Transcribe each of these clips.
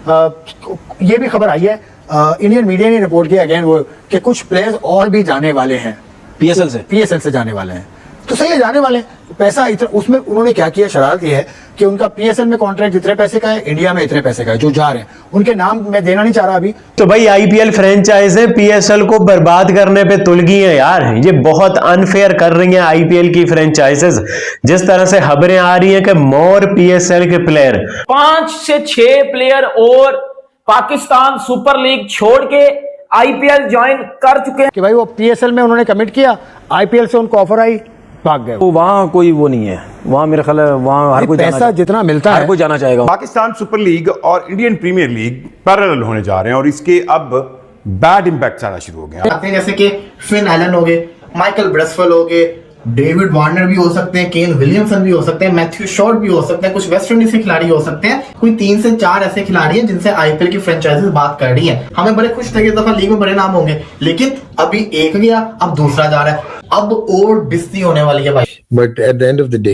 ये भी खबर आई है, इंडियन मीडिया ने रिपोर्ट किया अगेन वो कि कुछ प्लेयर्स और भी जाने वाले हैं पीएसएल से जाने वाले हैं। तो सही है, जाने वाले हैं। पैसा इतना उसमें उन्होंने क्या किया, शरारत ये है कि उनका पीएसएल में कॉन्ट्रैक्ट इतने पैसे का है, इंडिया में इतने पैसे का है, जो जा रहे हैं उनके नाम मैं देना नहीं चाह रहा अभी। तो भाई आईपीएल फ्रेंचाइजें पीएसएल को बर्बाद करने पे तुल गई हैं यार। ये बहुत अनफेयर कर रही हैं आईपीएल की फ्रेंचाइजेस। जिस तरह से खबरें आ रही हैं कि मोर पीएसएल के प्लेयर 5 से 6 प्लेयर और पाकिस्तान सुपर लीग छोड़ के आईपीएल ज्वाइन कर चुके हैं कि भाई वो पीएसएल में उन्होंने कमिट किया, आईपीएल से उनको ऑफर आई, भाग गए। तो वहाँ कोई वो नहीं है, वहाँ मेरे ख्याल है वहाँ हर कोई पैसा जितना मिलता है हर कोई जाना चाहेगा। पाकिस्तान सुपर लीग और इंडियन प्रीमियर लीग पैरेलल होने जा रहे हैं और इसके अब बैड इंपैक्ट आना शुरू हो गए हैं। जैसे कि फिन एलन हो गए, माइकल ब्रेसवेल हो गए, डेविड वार्नर भी हो सकते हैं, केन विलियमसन भी हो सकते हैं, मैथ्यू शॉर्ट भी हो सकते हैं, कुछ वेस्ट इंडीज के खिलाड़ी हो सकते हैं। कोई 3 से 4 ऐसे खिलाड़ी हैं जिनसे आईपीएल की फ्रेंचाइजीज बात कर रही हैं। हमें बड़े खुश थे कि इस दफा लीग में बड़े नाम होंगे, लेकिन अभी एक गया, अब दूसरा जा रहा है, अब और बिस्ती होने वाली है भाई। But at the end of the day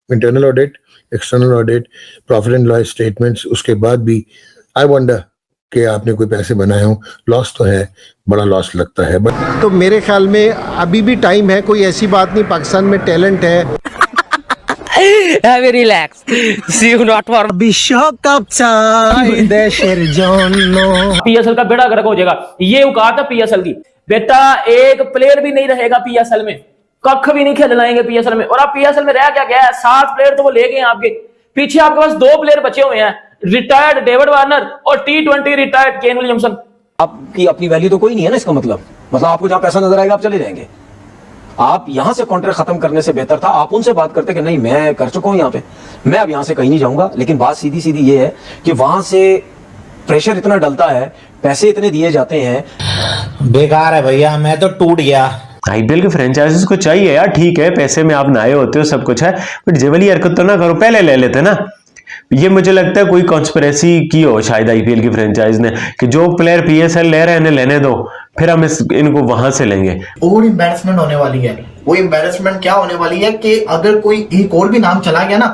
internal audit, external audit, profit and loss statements, उसके बाद भी आई वंडर कि आपने कोई पैसे बनाए हो, लॉस तो है, बड़ा लॉस लगता है। बट तो मेरे ख्याल में अभी भी टाइम है, कोई ऐसी बात नहीं, पाकिस्तान में टैलेंट है। Relax, see you not for विश्वकप चाय देशेर जोन्नो। पीएसएल का बेड़ा गर्क हो जाएगा, ये औकात है पीएसएल की। बेटा एक प्लेयर भी नहीं रहेगा पीएसएल में, कख भी नहीं खेलनाएंगे पीएसएल में। और आप पीएसएल में रह क्या गया है, 7 प्लेयर तो वो ले गए आपके, पीछे आपके पास 2 प्लेयर बचे हुए हैं, रिटायर्ड डेविड वार्नर और टी20 रिटायर्ड केन विलियमसन। आपकी अपनी वैल्यू तो कोई नहीं है ना, इसका मतलब आपको जहां पैसा नजर आएगा आप चले जाएंगे। आप यहां से कॉन्ट्रैक्ट खत्म करने से बेहतर था आप उनसे बात करते कि नहीं मैं कर चुका हूं यहाँ पे, मैं अब यहां से कहीं नहीं जाऊंगा। लेकिन बात सीधी सीधी ये है कि वहां से प्रेशर इतना डलता है, पैसे इतने दिए जाते हैं, बेकार है भैया, मैं तो टूट गया। आईपीएल के फ्रेंचाइजीज को चाहिए यार, ठीक है पैसे में आप नए होते हो, सब कुछ है, बट जेवली हरकत तो ना करो, पहले ले लेते ना। ये मुझे लगता है कोई कॉन्स्पिरेसी की हो शायद आईपीएल की फ्रेंचाइज ने कि जो प्लेयर पीएसएल ले रहे हैं इन्हें लेने दो, फिर हम इनको वहां से लेंगे। और एम्बैरेसमेंट होने वाली है। वो एम्बैरेसमेंट क्या होने वाली है कि अगर कोई एक और भी नाम चला गया ना,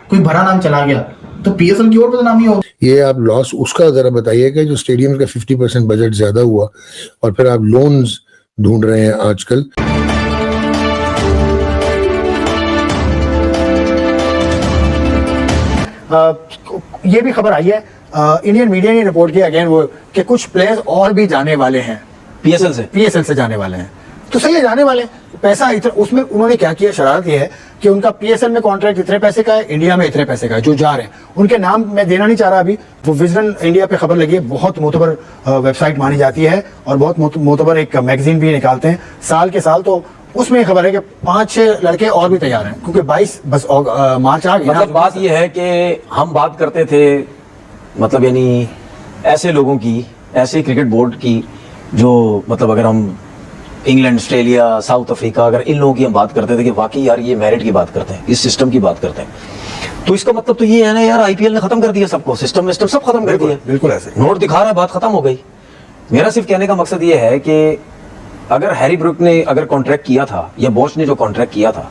कोई बड़ा नाम चला गया, तो पीएसएल की और बदनामी होगी। ये आप लॉस उसका जरा बताइए कि जो स्टेडियम का 50% बजट ज्यादा हुआ और फिर आप लोन्स ढूंढ रहे हैं आजकल। ये भी खबर आई है, इंडियन मीडिया ने रिपोर्ट किया अगेन वो कि कुछ प्लेयर्स और भी जाने वाले हैं पीएसएल से जाने वाले हैं। तो सही है, जाने वाले। पैसा इतना उसमें उन्होंने क्या किया, शरारत ये है कि उनका पीएसएल में कॉन्ट्रैक्ट इतने पैसे का है, इंडिया में इतने पैसे का है, जो जा रहे हैं उनके नाम मैं देना नहीं चाह रहा अभी। वो विजन इंडिया पे खबर लगी है, बहुत मोतबर वेबसाइट मानी जाती है और बहुत मोतबर एक मैगजीन भी निकालते हैं साल के साल। तो उसमें खबर है कि 5-6 लड़के और भी तैयार हैं, क्योंकि 22 बस मार्च आ गया। मतलब बात यह है कि हम बात करते थे मतलब यानी ऐसे लोगों की, ऐसे क्रिकेट बोर्ड की जो मतलब अगर हम इंग्लैंड, ऑस्ट्रेलिया, साउथ अफ्रीका, अगर इन लोगों की हम बात करते थे कि वाकई यार ये मेरिट की बात करते हैं, इस सिस्टम की बात करते हैं, तो इसका मतलब तो ये है ना यार आईपीएल ने खत्म कर दिया सबको, सिस्टम सब खत्म कर दिया। बिल्कुल ऐसे नोट दिखा रहा है, बात खत्म हो गई। मेरा सिर्फ कहने का मकसद ये है कि अगर हैरी ब्रुक ने अगर कॉन्ट्रैक्ट किया था या बॉश ने जो कॉन्ट्रैक्ट किया था,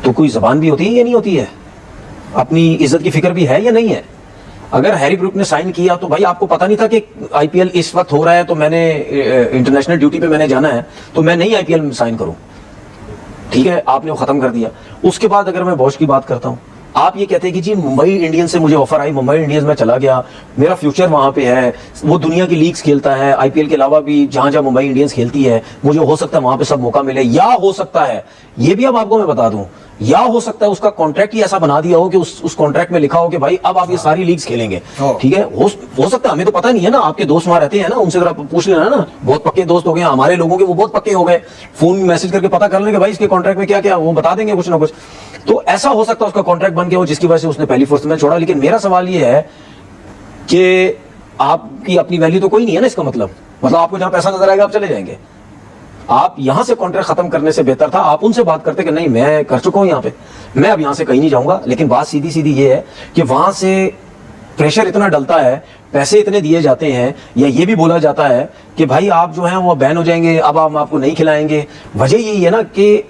तो कोई जबान भी होती है या नहीं होती है, अपनी इज्जत की फिक्र भी है या नहीं है। अगर हैरी ब्रुक ने साइन किया तो भाई आपको पता नहीं था कि आईपीएल इस वक्त हो रहा है, तो मैंने इंटरनेशनल ड्यूटी पे मैंने जाना है, तो मैं नहीं आईपीएल में साइन करूं, ठीक है, आपने वो खत्म कर दिया। उसके बाद अगर मैं बॉश की बात करता हूं, आप ये कहते हैं कि जी मुंबई इंडियंस से मुझे ऑफर आई, मुंबई इंडियंस में चला गया, मेरा फ्यूचर वहां पे है, वो दुनिया की लीग्स खेलता है, आईपीएल के अलावा भी जहां जहां मुंबई इंडियंस खेलती है, मुझे हो सकता है वहां पे सब मौका मिले, या हो सकता है ये भी अब आपको मैं बता दूं, या हो सकता है उसका कॉन्ट्रैक्ट ही ऐसा बना दिया हो कि उस कॉन्ट्रैक्ट में लिखा हो कि भाई अब आप ये सारी लीग्स खेलेंगे, ठीक है, हो सकता है, हमें तो पता नहीं है ना, आपके दोस्त वहां रहते हैं ना, उनसे जरा पूछ लेना ना, बहुत पक्के दोस्त हो गए हमारे लोगों के, वो बहुत पक्के हो गए, फोन मैसेज करके पता कर लेंगे भाई इसके कॉन्ट्रैक्ट में क्या क्या, वो बता देंगे कुछ ना कुछ। तो ऐसा हो सकता है उसका कॉन्ट्रैक्ट बन गया हो जिसकी वजह से उसने पहली फोर्स में छोड़ा। लेकिन मेरा सवाल ये है कि आपकी अपनी वैल्यू तो कोई नहीं है ना, इसका मतलब आपको जहां पैसा नजर आएगा आप चले जाएंगे। आप यहां से कॉन्ट्रैक्ट खत्म करने से बेहतर था आप उनसे बात करते कि नहीं मैं कर चुका हूं यहाँ पे, मैं अब यहां से कहीं नहीं जाऊंगा। लेकिन बात सीधी सीधी ये है कि वहां से प्रेशर इतना डलता है, पैसे इतने दिए जाते हैं, या ये भी बोला जाता है कि भाई आप जो है वो बैन हो जाएंगे, अब हम आपको नहीं खिलाएंगे। वजह यही है ना कि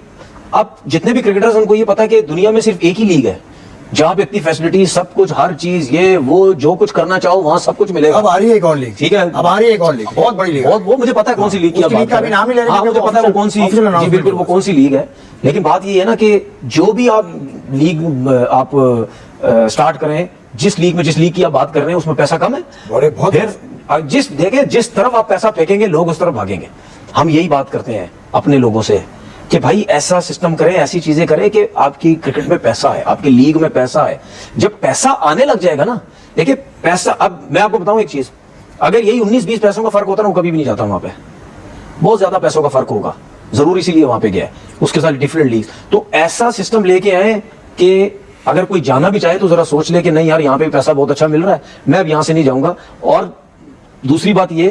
अब जितने भी क्रिकेटर्स उनको ये पता है कि दुनिया में सिर्फ एक ही लीग है, जहां पे इतनी फैसिलिटी, सब कुछ, हर चीज, ये वो जो कुछ करना चाहो वहां सब कुछ मिलेगा। अब आ रही है एक और लीग, ठीक है, अब आ रही है एक और लीग, बहुत बड़ी लीग, बहुत, वो मुझे पता है कौन सी लीग की आप बात कर रहे हैं। नाम ही ले रहे हैं, हाँ, मुझे पता है वो कौन सी, जी बिल्कुल, वो कौन सी लीग है। लेकिन बात ये है ना कि जो भी आप लीग आप स्टार्ट करें, जिस लीग की आप बात कर रहे हैं उसमें पैसा कम है, बहुत, फिर जिस तरफ आप पैसा फेंकेंगे लोग उस तरफ भागेंगे। हम यही बात करते हैं अपने लोगों से कि भाई ऐसा सिस्टम करें, ऐसी चीजें करें कि आपकी क्रिकेट में पैसा है, आपकी लीग में पैसा है। जब पैसा आने लग जाएगा ना, देखिए पैसा, अब मैं आपको बताऊं एक चीज, अगर यही 19-20 पैसों का फर्क होता ना, वो कभी भी नहीं जाता वहां पे। बहुत ज्यादा पैसों का फर्क होगा, जरूर इसीलिए वहां पे गया है, उसके साथ डिफरेंट लीग। तो ऐसा सिस्टम लेके आए कि अगर कोई जाना भी चाहे तो जरा सोच ले कि नहीं यार, यहाँ पे पैसा बहुत अच्छा मिल रहा है, मैं अब यहां से नहीं जाऊंगा। और दूसरी बात ये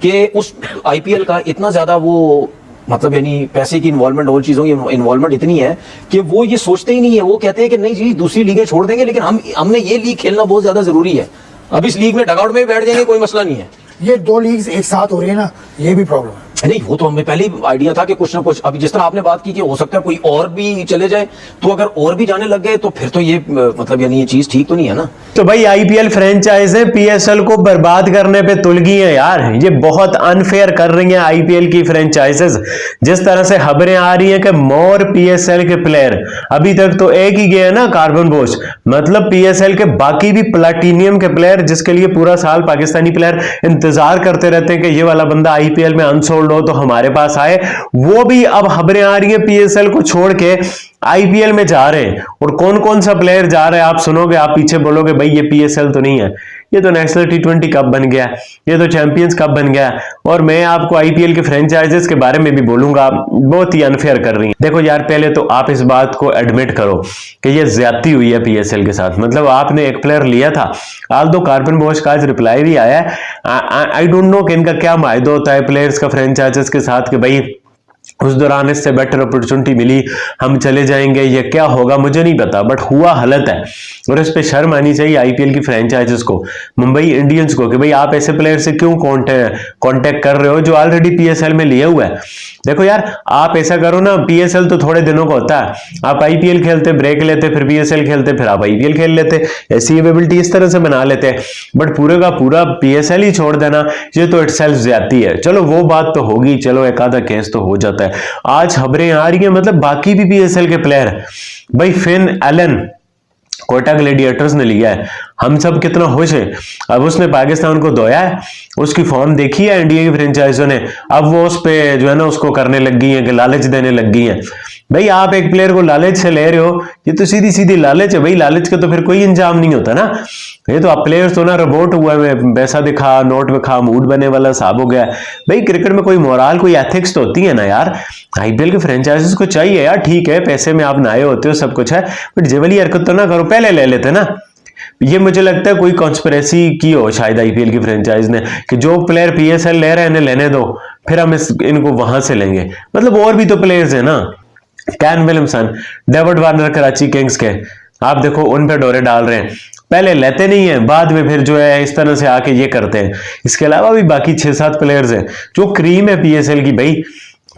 कि उस आईपीएल का इतना ज्यादा वो मतलब यानी पैसे की इन्वॉल्वमेंट, और चीजों की इन्वॉल्वमेंट इतनी है कि वो ये सोचते ही नहीं है। वो कहते हैं कि नहीं जी, दूसरी लीगें छोड़ देंगे, लेकिन हमने ये लीग खेलना बहुत ज्यादा जरूरी है। अब इस लीग में डगआउट में बैठ जाएंगे, कोई मसला नहीं है। ये दो लीग्स एक साथ हो रही है ना, ये भी प्रॉब्लम है। नहीं, वो तो हमें पहले ही आइडिया था कि कुछ ना कुछ, अभी जिस तरह आपने बात की कि हो सकता है कोई और भी चले जाए, तो अगर और भी जाने लग गए तो फिर तो ये मतलब यानी ये चीज ठीक तो नहीं है ना। तो भाई आईपीएल फ्रेंचाइजें पीएसएल को बर्बाद करने पे तुल गई हैं यार। ये बहुत अनफेयर कर रही हैं आईपीएल की फ्रेंचाइजेस। जिस तरह से खबरें आ रही हैं कि मोर पीएसएल के प्लेयर, अभी तक तो एक ही गए ना कार्बन बोस, मतलब पीएसएल के बाकी भी प्लाटिनियम के प्लेयर, जिसके लिए पूरा साल पाकिस्तानी प्लेयर इंतजार करते रहते हैं कि ये वाला बंदा आईपीएल में अनसोल्ड हो तो हमारे पास आए, वो भी अब खबरें आ रही है पीएसएल को छोड़ के आईपीएल में जा रहे हैं। और कौन कौन सा प्लेयर जा रहे हैं आप सुनोगे, आप पीछे बोलोगे भाई ये पीएसएल तो नहीं है, ये तो नेशनल टी20 कप बन गया, ये तो चैंपियंस कप बन गया। और मैं आपको आईपीएल के फ्रेंचाइजेस के बारे में भी बोलूंगा, बहुत ही अनफेयर कर रही हैं। देखो यार, पहले तो आप इस बात को एडमिट करो कि ये ज्यादती हुई है पीएसएल के साथ। मतलब आपने एक प्लेयर लिया था, आज दो कार्बन बोस का आज रिप्लाई भी आया है। आई डोंट नो कि इनका क्या मायदा होता है प्लेयर्स का फ्रेंचाइजेस के साथ कि भाई उस दौरान इससे बेटर अपॉर्चुनिटी मिली, हम चले जाएंगे, ये क्या होगा मुझे नहीं पता, बट हुआ हालत है। और इस पे शर्म आनी चाहिए आईपीएल की फ्रेंचाइजेस को, मुंबई इंडियंस को, कि भाई आप ऐसे प्लेयर से क्यों कांटेक्ट कर रहे हो जो ऑलरेडी पीएसएल में लिया हुआ है। देखो यार, आप ऐसा करो ना, पीएसएल तो थोड़े दिनों का होता है, आप आईपीएल खेलते, ब्रेक लेते, फिर पीएसएल खेलते, फिर आप आईपीएल खेल लेते, ऐसी एबिलिटी इस तरह से बना लेते। बट पूरे का पूरा पीएसएल ही छोड़ देना, ये तो इटसेल्फ ज्यादती है। चलो वो बात तो होगी, चलो एक आधा केस तो हो जाता है। आज खबरें आ रही है, मतलब बाकी भी पीएसएल के प्लेयर, भाई फिन एलन कोटा ग्लैडिएटर्स ने लिया है, हम सब कितना खुश है। अब उसने पाकिस्तान को धोया है, उसकी फॉर्म देखी है इंडिया की फ्रेंचाइजों ने, अब वो उस पे जो है ना उसको करने लग गई है कि लालच देने लग गई है। भाई आप एक प्लेयर को लालच से ले रहे हो, ये तो सीधी सीधी लालच है भाई। लालच का तो फिर कोई इंजाम नहीं होता ना। ये तो आप प्लेयर्स तो ना रोबोट हुआ है, पैसा दिखा, नोट दिखा, मूड बने वाला साहब हो गया। भाई क्रिकेट में कोई मोरल, कोई एथिक्स तो होती है ना यार। आईपीएल के फ्रेंचाइजीज को चाहिए यार, ठीक है पैसे में आप नए होते हो, सब कुछ है, बट ये वाली हरकत तो ना करो, पहले ले लेते ना। ये मुझे लगता है कोई कॉन्स्पिरेसी की हो शायद आईपीएल की फ्रेंचाइज ने कि जो प्लेयर पीएसएल ले रहे हैं इन्हें लेने दो, फिर हम इनको वहां से लेंगे। मतलब और भी तो प्लेयर्स है ना, can Williamson, David Warner Karachi Kings के, आप देखो उन पे डोरे डाल रहे हैं, पहले लेते नहीं है, बाद में फिर जो है इस तरह से आके ये करते हैं। इसके अलावा भी बाकी 6-7 प्लेयर्स हैं जो क्रीम है पीएसएल की। भाई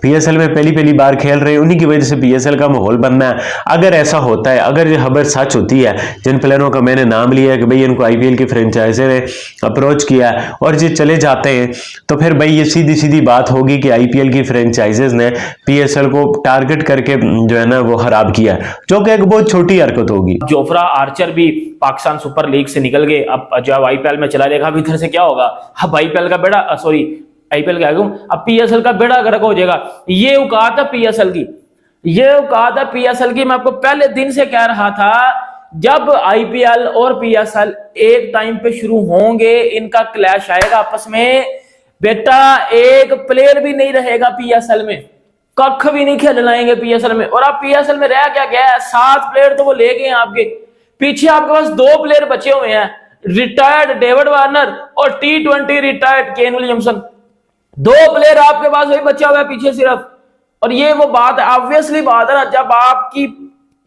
पीएसएल में पहली बार खेल रहे हैं, उन्हीं की वजह से पीएसएल का माहौल बनना है। अगर ऐसा होता है, अगर ये खबर सच होती है, जिन प्लेयरों का मैंने नाम लिया है कि भाई इनको आईपीएल की फ्रेंचाइजी ने अप्रोच किया और ये चले जाते हैं, तो फिर भाई ये सीधी सीधी बात होगी कि आईपीएल की फ्रेंचाइजीज ने पीएसएल को टारगेट करके जो है ना वो खराब किया, जो कि एक बहुत छोटी हरकत होगी। जोफ्रा आर्चर भी पाकिस्तान सुपर लीग से निकल गए, अब जब आईपीएल में चला जाएगा, अब इधर से क्या होगा, अब आईपीएल का बेड़ा आईपीएल क्या कहूं, अब पीएसएल का बेड़ा गर्क हो जाएगा। ये औकात है पीएसएल की, ये औकात है पीएसएल की। मैं आपको पहले दिन से कह रहा था, जब आईपीएल और पीएसएल एक टाइम पे शुरू होंगे, इनका क्लैश आएगा आपस में। बेटा एक प्लेयर भी नहीं रहेगा पीएसएल में, कख भी नहीं खेलनाएंगे पीएसएल में। और आप पीएसएल में रह क्या गया है, 7 प्लेयर तो वो ले गए आपके, पीछे आपके पास 2 प्लेयर बचे हुए हैं, रिटायर्ड डेविड वार्नर और T20 retired Kane Williamson. 2 player आपके पास वही बचा हुआ है पीछे सिर्फ। और ये वो बात है, ऑब्वियसली बात है ना, जब आपकी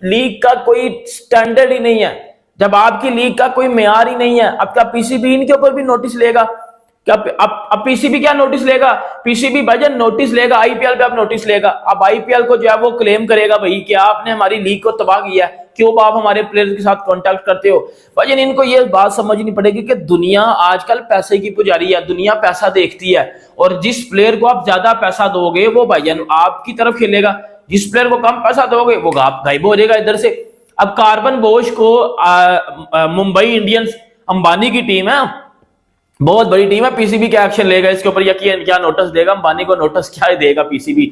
लीग का कोई स्टैंडर्ड ही नहीं है, जब आपकी लीग का कोई मेयार ही नहीं है, अब क्या पीसीबी इनके ऊपर भी नोटिस लेगा क्या? अब पीसीबी क्या नोटिस लेगा? पीसीबी भाईजान नोटिस लेगा आईपीएल पे, अब नोटिस लेगा। अब आईपीएल को जो है वो क्लेम करेगा भाई कि आपने हमारी लीग को तबाह किया है, क्यों आप हमारे प्लेयर्स के साथ कांटेक्ट करते हो? भाईजान इनको ये बात समझनी पड़ेगी कि दुनिया आजकल पैसे की पुजारी है, दुनिया पैसा देखती है, और जिस प्लेयर को आप ज्यादा पैसा दोगे वो भाईजान आपकी तरफ खेलेगा, जिस प्लेयर को कम पैसा दोगे वो गायब हो जाएगा इधर से। अब कार्बन बोश को मुंबई इंडियंस, अंबानी की टीम है, बहुत बड़ी टीम है, पीसीबी क्या एक्शन लेगा इसके ऊपर, यकीन क्या नोटिस देगा अंबानी को, नोटिस क्या देगा पीसीबी?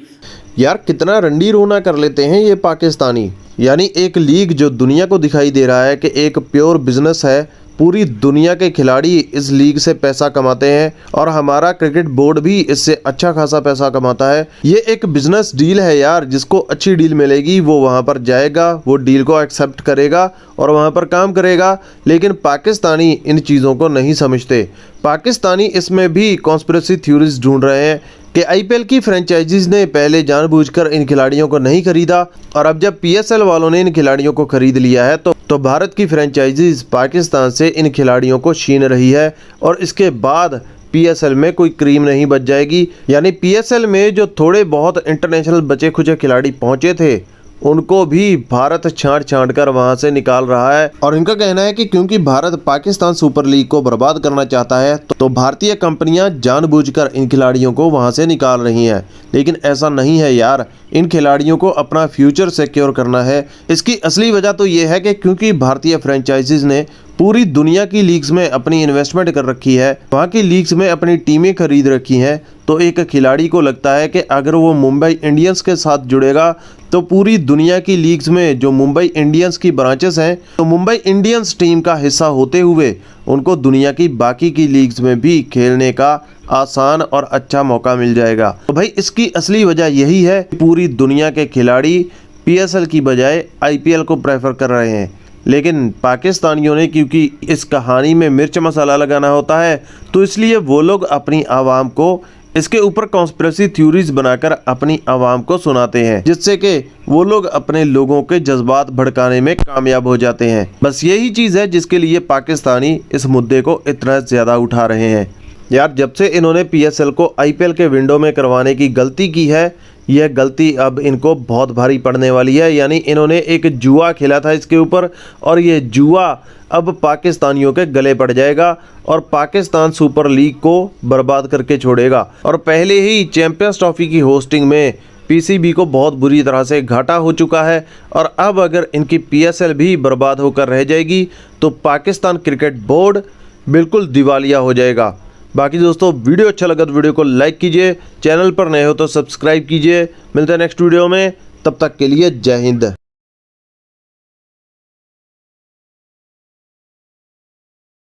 यार कितना रंडी रोना कर लेते हैं ये पाकिस्तानी। यानी एक लीग जो दुनिया को दिखाई दे रहा है कि एक प्योर बिजनेस है, पूरी दुनिया के खिलाड़ी इस लीग से पैसा कमाते हैं और हमारा क्रिकेट बोर्ड भी इससे अच्छा खासा पैसा कमाता है। ये एक बिजनेस डील है यार, जिसको अच्छी डील मिलेगी वो वहाँ पर जाएगा, वो डील को एक्सेप्ट करेगा और वहाँ पर काम करेगा। लेकिन पाकिस्तानी इन चीज़ों को नहीं समझते। पाकिस्तानी इसमें भी कॉन्स्पिरेसी थ्योरीज ढूंढ रहे हैं कि आईपीएल की फ्रेंचाइजीज ने पहले जानबूझकर इन खिलाड़ियों को नहीं खरीदा और अब जब पीएसएल वालों ने इन खिलाड़ियों को खरीद लिया है तो भारत की फ्रेंचाइजीज पाकिस्तान से इन खिलाड़ियों को छीन रही है और इसके बाद पीएसएल में कोई क्रीम नहीं बच जाएगी। यानी पीएसएल में जो थोड़े बहुत इंटरनेशनल बचे खुचे खिलाड़ी पहुंचे थे उनको भी भारत छांट कर वहां से निकाल रहा है। और इनका कहना है कि क्योंकि भारत पाकिस्तान सुपर लीग को बर्बाद करना चाहता है तो भारतीय कंपनियां जानबूझकर इन खिलाड़ियों को वहां से निकाल रही हैं। लेकिन ऐसा नहीं है यार, इन खिलाड़ियों को अपना फ्यूचर सिक्योर करना है। इसकी असली वजह तो ये है कि क्योंकि भारतीय फ्रेंचाइजीज ने पूरी दुनिया की लीग्स में अपनी इन्वेस्टमेंट कर रखी है, वहाँ की लीग्स में अपनी टीमें खरीद रखी हैं, तो एक खिलाड़ी को लगता है कि अगर वो मुंबई इंडियंस के साथ जुड़ेगा तो पूरी दुनिया की लीग्स में जो मुंबई इंडियंस की ब्रांचेस हैं तो मुंबई इंडियंस टीम का हिस्सा होते हुए उनको दुनिया की बाकी की लीग्स में भी खेलने का आसान और अच्छा मौका मिल जाएगा। तो भाई इसकी असली वजह यही है, पूरी दुनिया के खिलाड़ी पीएसएल की बजाय आईपीएल को प्रेफर कर रहे हैं। लेकिन पाकिस्तानियों ने क्योंकि इस कहानी में मिर्च मसाला लगाना होता है तो इसलिए वो लोग अपनी आवाम को इसके ऊपर कॉन्स्पिरेसी थ्योरीज बनाकर अपनी आवाम को सुनाते हैं, जिससे कि वो लोग अपने लोगों के जज्बात भड़काने में कामयाब हो जाते हैं। बस यही चीज़ है जिसके लिए पाकिस्तानी इस मुद्दे को इतना ज़्यादा उठा रहे हैं। यार जब से इन्होंने पीएसएल को आईपीएल के विंडो में करवाने की गलती की है, यह गलती अब इनको बहुत भारी पड़ने वाली है। यानी इन्होंने एक जुआ खेला था इसके ऊपर और ये जुआ अब पाकिस्तानियों के गले पड़ जाएगा और पाकिस्तान सुपर लीग को बर्बाद करके छोड़ेगा। और पहले ही चैंपियंस ट्रॉफी की होस्टिंग में पीसीबी को बहुत बुरी तरह से घाटा हो चुका है और अब अगर इनकी पीएसएल भी बर्बाद होकर रह जाएगी तो पाकिस्तान क्रिकेट बोर्ड बिल्कुल दिवालिया हो जाएगा। बाकी दोस्तों वीडियो अच्छा लगा तो वीडियो को लाइक कीजिए, चैनल पर नए हो तो सब्सक्राइब कीजिए। मिलते हैं नेक्स्ट वीडियो में, तब तक के लिए जय हिंद।